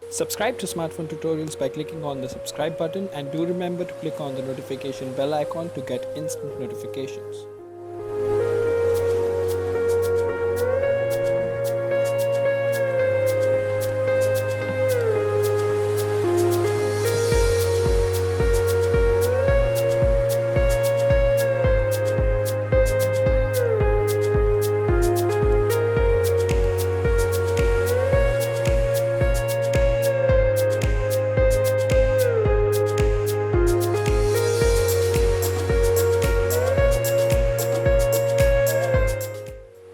Subscribe to Smartphone Tutorials by clicking on the subscribe button, and do remember to click on the notification bell icon to get instant notifications.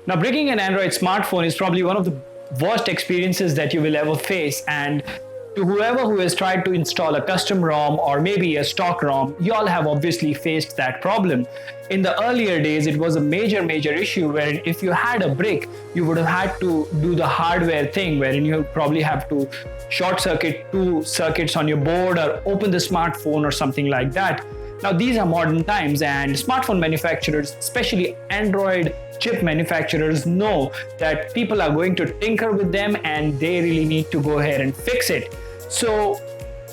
Now, breaking an Android smartphone is probably one of the worst experiences that you will ever face, and to whoever who has tried to install a custom ROM or maybe a stock ROM, you all have obviously faced that problem. In the earlier days, it was a major issue where if you had a brick, you would have had to do the hardware thing wherein you probably have to short circuit two circuits on your board or open the smartphone or something like that. Now, these are modern times, and smartphone manufacturers, especially Android chip manufacturers, know that people are going to tinker with them and they really need to go ahead and fix it. So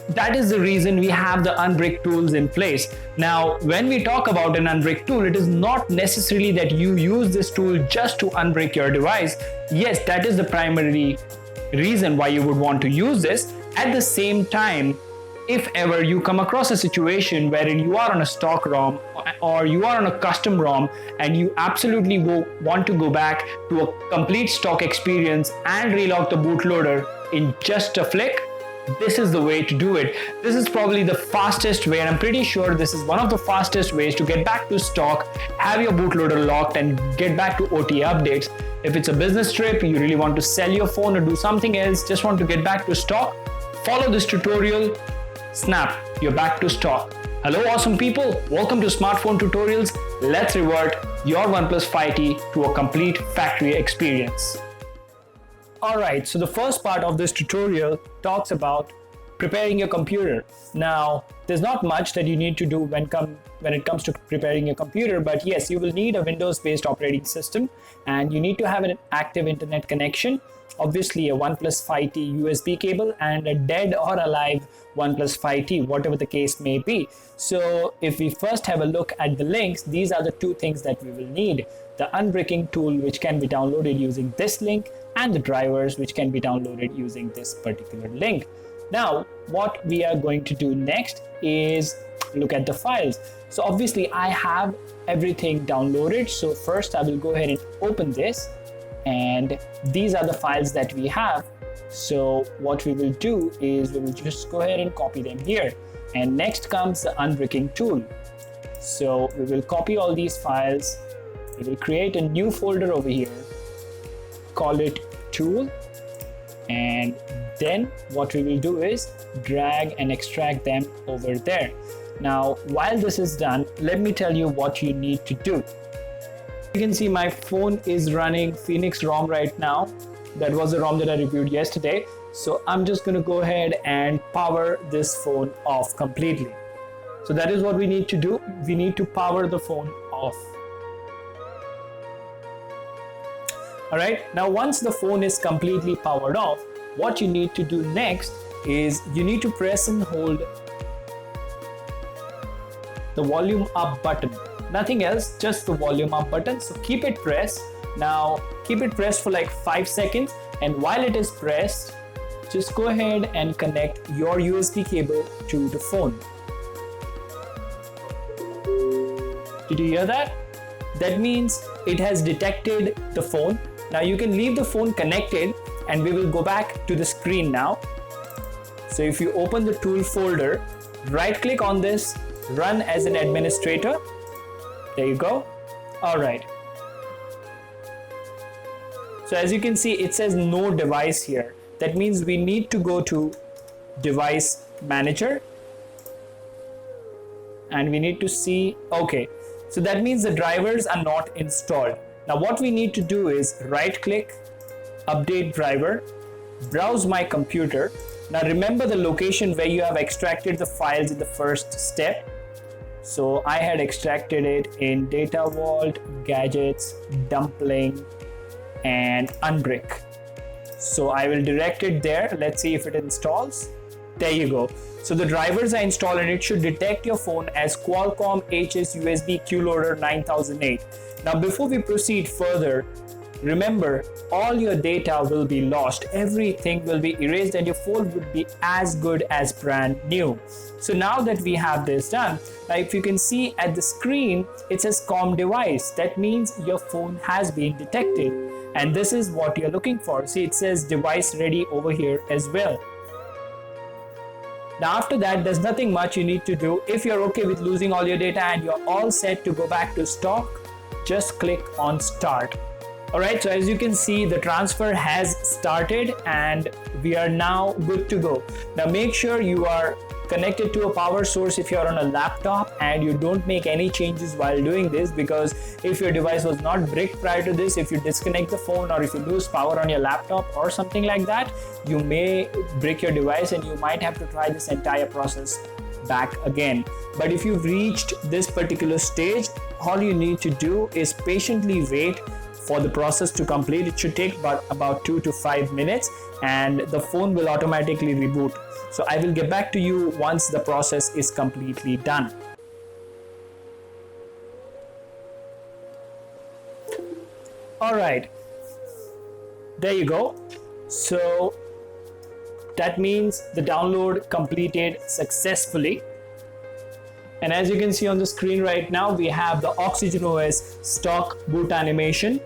that is the reason we have the Unbrick tools in place. Now, when we talk about an Unbrick tool, it is not necessarily that you use this tool just to unbrick your device. Yes, that is the primary reason why you would want to use this. At the same time, if ever you come across a situation wherein you are on a stock ROM or you are on a custom ROM and you absolutely want to go back to a complete stock experience and relock the bootloader in just a flick, this is the way to do it. This is probably the fastest way, and I'm pretty sure this is one of the fastest ways to get back to stock, have your bootloader locked, and get back to OTA updates. If it's a business trip, you really want to sell your phone or do something else, just want to get back to stock, follow this tutorial. Snap, you're back to stock. Hello awesome people, welcome to Smartphone Tutorials. Let's revert your OnePlus 5T to a complete factory experience. Alright, so the first part of this tutorial talks about preparing your computer. Now, there's not much that you need to do when it comes to preparing your computer, but yes, you will need a Windows-based operating system and you need to have an active internet connection, obviously a OnePlus 5T USB cable, and a dead or alive OnePlus 5T, whatever the case may be. So if we first have a look at the links, these are the two things that we will need: the unbricking tool, which can be downloaded using this link, and the drivers, which can be downloaded using this particular link. Now, what we are going to do next is look at the files. So obviously I have everything downloaded. So first I will go ahead and open this, and these are the files that we have. So what we will do is we will just go ahead and copy them here. And next comes the unbricking tool. So we will copy all these files. We will create a new folder over here, call it tool, and then what we will do is drag and extract them over there. Now, while this is done, let me tell you what you need to do. You can see my phone is running Phoenix ROM right now. That was the ROM that I reviewed yesterday. So I'm just going to go ahead and power this phone off completely. So that is what we need to do. We need to power the phone off. Alright, now once the phone is completely powered off, what you need to do next is you need to press and hold the volume up button. Nothing else, just the volume up button. So keep it pressed. Now keep it pressed for like 5 seconds, and while it is pressed, just go ahead and connect your USB cable to the phone. Did you hear that? That means it has detected the phone. Now you can leave the phone connected and we will go back to the screen now. So if you open the tool folder, right click on this, run as an administrator. There you go. Alright. So as you can see, it says no device here. That means we need to go to device manager and we need to see, okay. So that means the drivers are not installed. Now what we need to do is right click, update driver, browse my computer. Now remember the location where you have extracted the files in the first step. So I had extracted it in Data Vault, Gadgets, Dumpling, and Unbrick. So I will direct it there. Let's see if it installs. There you go. So the drivers are installed and it should detect your phone as Qualcomm HS USB QLoader 9008. Now before we proceed further, remember, all your data will be lost, everything will be erased, and your phone would be as good as brand new. So now that we have this done, if you can see at the screen, it says COM device. That means your phone has been detected, and this is what you're looking for. See, it says device ready over here as well. Now after that, there's nothing much you need to do. If you're okay with losing all your data and you're all set to go back to stock, just click on start. Alright, so as you can see, the transfer has started and we are now good to go. Now make sure you are connected to a power source if you're on a laptop, and you don't make any changes while doing this, because if your device was not bricked prior to this, if you disconnect the phone or if you lose power on your laptop or something like that, you may brick your device and you might have to try this entire process back again. But if you've reached this particular stage, all you need to do is patiently wait for the process to complete. It should take about 2 to 5 minutes and the phone will automatically reboot. So I will get back to you once the process is completely done. All right, there you go. So that means the download completed successfully. And as you can see on the screen right now, we have the Oxygen OS stock boot animation,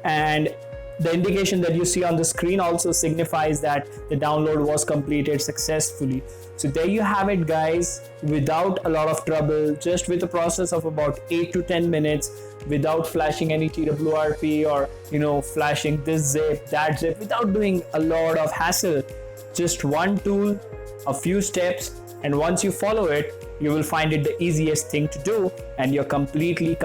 and the indication that you see on the screen also signifies that the download was completed successfully. So there you have it, guys, without a lot of trouble, just with a process of about 8 to 10 minutes, without flashing any TWRP or flashing this zip, that zip, without doing a lot of hassle. Just one tool, a few steps, and once you follow it, you will find it the easiest thing to do, and you're completely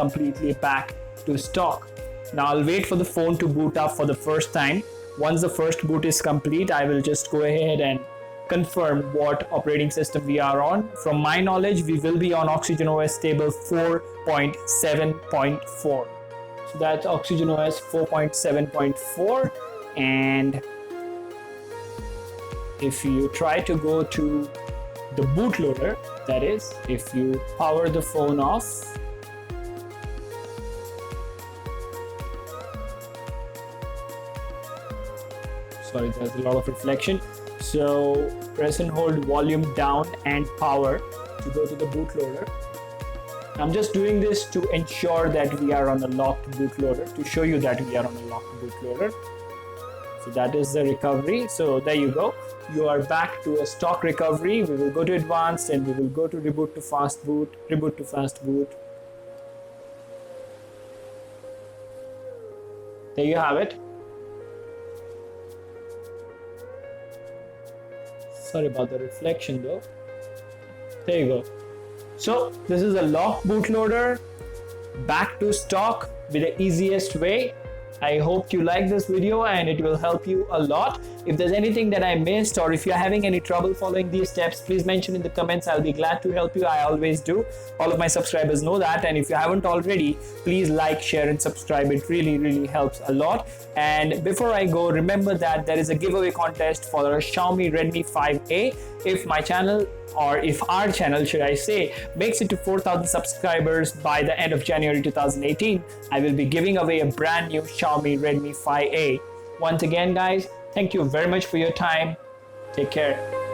back to stock. Now I'll wait for the phone to boot up for the first time. Once the first boot is complete, I will just go ahead and confirm what operating system we are on. From my knowledge, we will be on Oxygen OS stable 4.7.4. So that's Oxygen OS 4.7.4, and if you try to go to the bootloader, that is, if you power the phone off, sorry, there's a lot of reflection. So press and hold volume down and power to go to the bootloader. I'm just doing this to ensure that we are on a locked bootloader, to show you that we are on a locked bootloader. So that is the recovery. So there you go. You are back to a stock recovery. We will go to advanced and we will go to reboot to fast boot, reboot to fast boot. There you have it. Sorry about the reflection though. There you go. So this is a locked bootloader, back to stock with the easiest way. I hope you like this video and it will help you a lot. If there's anything that I missed, or if you're having any trouble following these steps, please mention in the comments. I'll be glad to help you. I always do. All of my subscribers know that. And if you haven't already, please like, share and subscribe. It really helps a lot. And before I go, remember that there is a giveaway contest for a Xiaomi Redmi 5A. If my channel, or if our channel should I say, makes it to 4,000 subscribers by the end of January 2018, I will be giving away a brand new Xiaomi Redmi 5A. Once again, guys, thank you very much for your time. Take care.